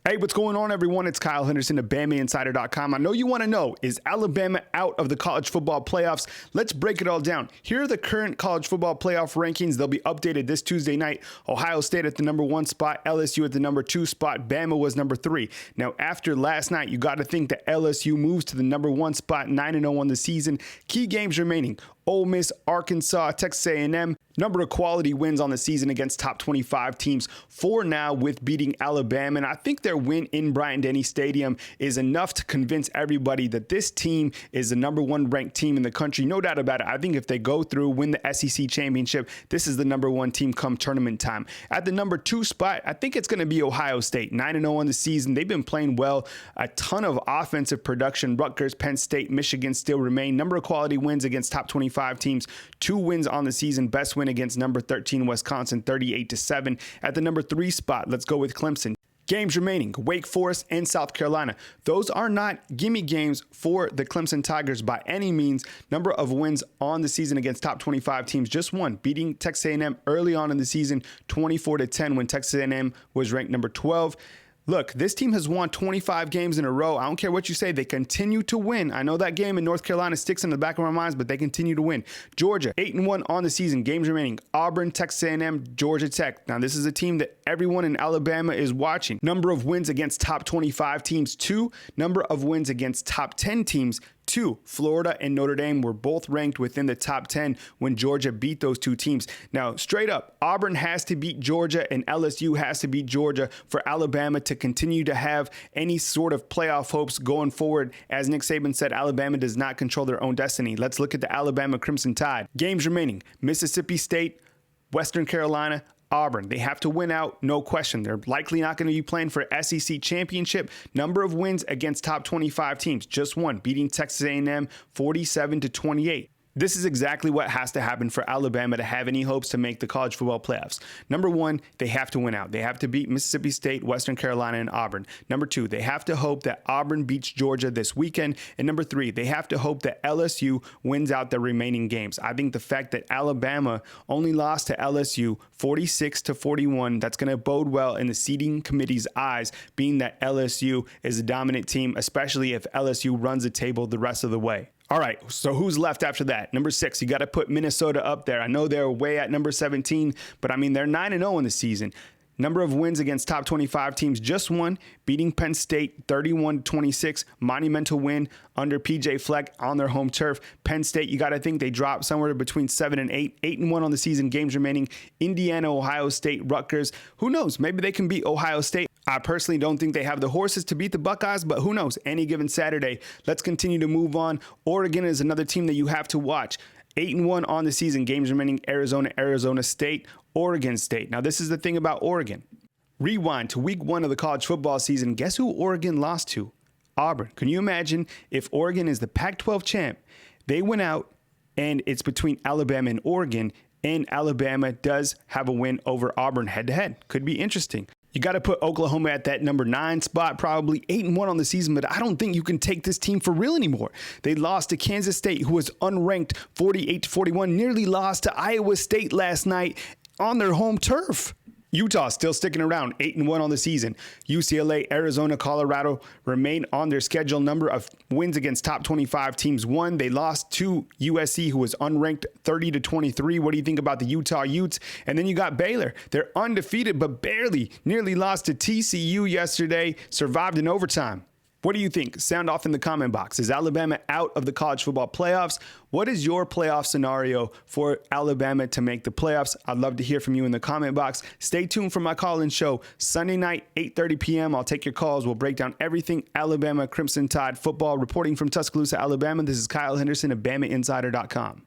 Hey, what's going on, everyone? It's Kyle Henderson of BamaInsider.com. I know you want to know, is Alabama out of the college football playoffs? Let's break it all down. Here are the current college football playoff rankings. They'll be updated this Tuesday night. Ohio State at the number 1 spot, LSU at the number 2 spot, Bama was number 3. Now, after last night, you got to think that LSU moves to the number 1 spot, 9-0 on the season. Key games remaining: Ole Miss, Arkansas, Texas A&M. Number of quality wins on the season against top 25 teams, 4 now with beating Alabama. And I think their win in Bryant-Denny Stadium is enough to convince everybody that this team is the number 1 ranked team in the country. No doubt about it. I think if they go through, win the SEC championship, this is the number 1 team come tournament time. At the number 2 spot, I think it's going to be Ohio State, 9-0 on the season. They've been playing well, a ton of offensive production. Rutgers, Penn State, Michigan still remain. Number of quality wins against top 25 teams, 2 wins on the season. Best win against number 13 Wisconsin, 38-7. At the number 3 spot, let's go with Clemson. Games remaining: Wake Forest and South Carolina. Those are not gimme games for the Clemson Tigers by any means. Number of wins on the season against top 25 teams, just 1, beating Texas A&M early on in the season, 24-10, when Texas A&M was ranked number 12. Look, this team has won 25 games in a row. I don't care what you say. They continue to win. I know that game in North Carolina sticks in the back of our minds, but they continue to win. Georgia, 8-1 on the season. Games remaining: Auburn, Texas A&M, Georgia Tech. Now, this is a team that everyone in Alabama is watching. Number of wins against top 25 teams, 2. Number of wins against top 10 teams, 2. Florida and Notre Dame were both ranked within the top 10 when Georgia beat those 2 teams. Now, straight up, Auburn has to beat Georgia and LSU has to beat Georgia for Alabama to continue to have any sort of playoff hopes going forward. As Nick Saban said, Alabama does not control their own destiny. Let's look at the Alabama Crimson Tide. Games remaining: Mississippi State, Western Carolina, Auburn. They have to win out, no question. They're likely not going to be playing for SEC championship. Number of wins against top 25 teams, just 1, beating Texas A&M 47-28. This is exactly what has to happen for Alabama to have any hopes to make the college football playoffs. Number 1, they have to win out. They have to beat Mississippi State, Western Carolina, and Auburn. Number 2, they have to hope that Auburn beats Georgia this weekend. And number 3, they have to hope that LSU wins out the remaining games. I think the fact that Alabama only lost to LSU 46-41, that's going to bode well in the seeding committee's eyes, being that LSU is a dominant team, especially if LSU runs the table the rest of the way. All right, so who's left after that? Number 6, you got to put Minnesota up there. I know they're way at number 17, but I mean, they're 9-0 in the season. Number of wins against top 25 teams, just 1, beating Penn State 31-26, monumental win under PJ Fleck on their home turf. Penn State, you got to think they dropped somewhere between 7 and 8, 8-1 on the season. Games remaining: Indiana, Ohio State, Rutgers. Who knows? Maybe they can beat Ohio State. I personally don't think they have the horses to beat the Buckeyes, but who knows? Any given Saturday. Let's continue to move on. Oregon is another team that you have to watch. 8-1 on the season. Games remaining: Arizona, Arizona State, Oregon State. Now, this is the thing about Oregon. Rewind to week 1 of the college football season. Guess who Oregon lost to? Auburn. Can you imagine if Oregon is the Pac-12 champ? They went out, and it's between Alabama and Oregon, and Alabama does have a win over Auburn head-to-head. Could be interesting. You got to put Oklahoma at that number 9 spot, probably 8-1 on the season, but I don't think you can take this team for real anymore. They lost to Kansas State, who was unranked, 48-41, nearly lost to Iowa State last night on their home turf. Utah still sticking around, 8-1 on the season. UCLA, Arizona, Colorado remain on their schedule. Number of wins against top 25 teams, 1. They lost to USC, who was unranked, 30-23. What do you think about the Utah Utes? And then you got Baylor. They're undefeated, but barely nearly lost to TCU yesterday, survived in overtime. What do you think? Sound off in the comment box. Is Alabama out of the college football playoffs? What is your playoff scenario for Alabama to make the playoffs? I'd love to hear from you in the comment box. Stay tuned for my call-in show Sunday night, 8:30 p.m. I'll take your calls. We'll break down everything Alabama Crimson Tide football. Reporting from Tuscaloosa, Alabama, this is Kyle Henderson of BamaInsider.com.